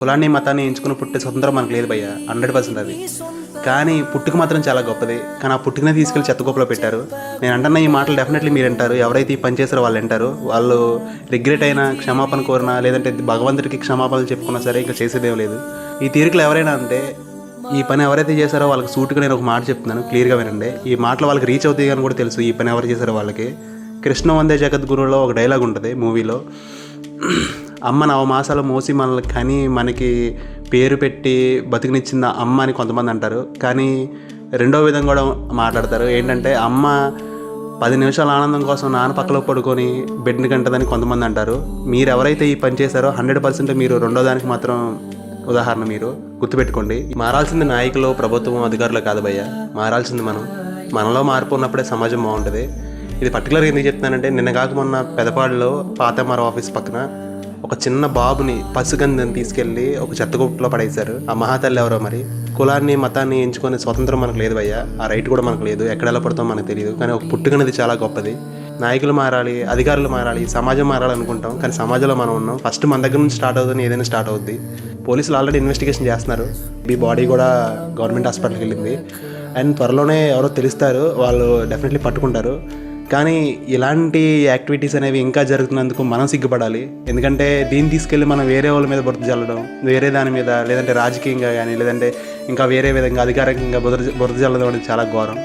కులాన్ని మతాన్ని ఎంచుకుని పుట్టే స్వతంత్రం మనకు లేదు భయ్య, 100% అది. కానీ పుట్టుక మాత్రం చాలా గొప్పది. కానీ ఆ పుట్టుకనే తీసుకెళ్ళి చెత్తకుప్పలో పెట్టారు. నేను అంటున్న ఈ మాటలు డెఫినెట్లీ మీరు వింటారు. ఎవరైతే ఈ పని చేస్తారో వాళ్ళు వింటారు. వాళ్ళు రిగ్రెట్ అయినా, క్షమాపణ కోరినా, లేదంటే భగవంతుడికి క్షమాపణలు చెప్పుకున్నా సరే ఇంకా చేసేదేం లేదు. ఈ తీరికలు ఎవరైనా అంటే ఈ పని ఎవరైతే చేశారో వాళ్ళకి సూటుగా నేను ఒక మాట చెప్తున్నాను, క్లియర్గా వినండి. ఈ మాటలు వాళ్ళకి రీచ్ అవుతాయి అని కూడా తెలుసు ఈ పని ఎవరు చేశారో వాళ్ళకి. కృష్ణ వందే జగద్గురులో ఒక డైలాగ్ ఉంటుంది మూవీలో, అమ్మ నవమాసాలు మోసి మనల్ని కని మనకి పేరు పెట్టి బతికినిచ్చిన అమ్మ అని కొంతమంది అంటారు. కానీ రెండో విధంగా కూడా మాట్లాడతారు. ఏంటంటే అమ్మ 10 నిమిషాల ఆనందం కోసం నాన్న పక్కలో పడుకొని బెడ్ని కంటదని కొంతమంది అంటారు. మీరు ఎవరైతే ఈ పని చేశారో 100% మీరు రెండో దానికి మాత్రం ఉదాహరణ. మీరు గుర్తుపెట్టుకోండి, మారాల్సింది నాయకులు, ప్రభుత్వం, అధికారులు కాదు భయ్య. మారాల్సింది మనం. మనలో మార్పు ఉన్నప్పుడే సమాజం బాగుంటుంది. ఇది పర్టికులర్గా ఎందుకు చెప్తున్నానంటే, నిన్న కాక మొన్న పెదపాడులో పాతెంఆర్ ఆఫీస్ పక్కన ఒక చిన్న బాబుని పసిగందని తీసుకెళ్ళి ఒక చెత్తగుప్పలో పడేశారు. ఆ మహాతల్లి ఎవరో మరి. కులాన్ని మతాన్ని ఎంచుకునే స్వతంత్రం మనకు లేదు భయ్య, ఆ రైట్ కూడా మనకు లేదు. ఎక్కడ ఎలా పడతామో మనకు తెలియదు. కానీ ఒక పుట్టుకనేది చాలా గొప్పది. నాయకులు మారాలి, అధికారులు మారాలి, సమాజం మారాలనుకుంటాం. కానీ సమాజంలో మనం ఉన్నాం. ఫస్ట్ మన దగ్గర నుంచి స్టార్ట్ అవుతుంది, ఏదైనా స్టార్ట్ అవుద్ది. పోలీసులు ఆల్రెడీ ఇన్వెస్టిగేషన్ చేస్తున్నారు. ఈ బాడీ కూడా గవర్నమెంట్ హాస్పిటల్కి వెళ్ళింది. అండ్ త్వరలోనే ఎవరో తెలుస్తారు, వాళ్ళు డెఫినెట్లీ పట్టుకుంటారు. కానీ ఇలాంటి యాక్టివిటీస్ అనేవి ఇంకా జరుగుతున్నందుకు మనం సిగ్గుపడాలి. ఎందుకంటే దీన్ని తీసుకెళ్ళి మనం వేరే వాళ్ళ మీద బురద జల్లడం, వేరే దాని మీద, లేదంటే రాజకీయంగా కానీ, లేదంటే ఇంకా వేరే విధంగా అధికారికంగా బురద జల్లడం అనేది చాలా ఘోరం.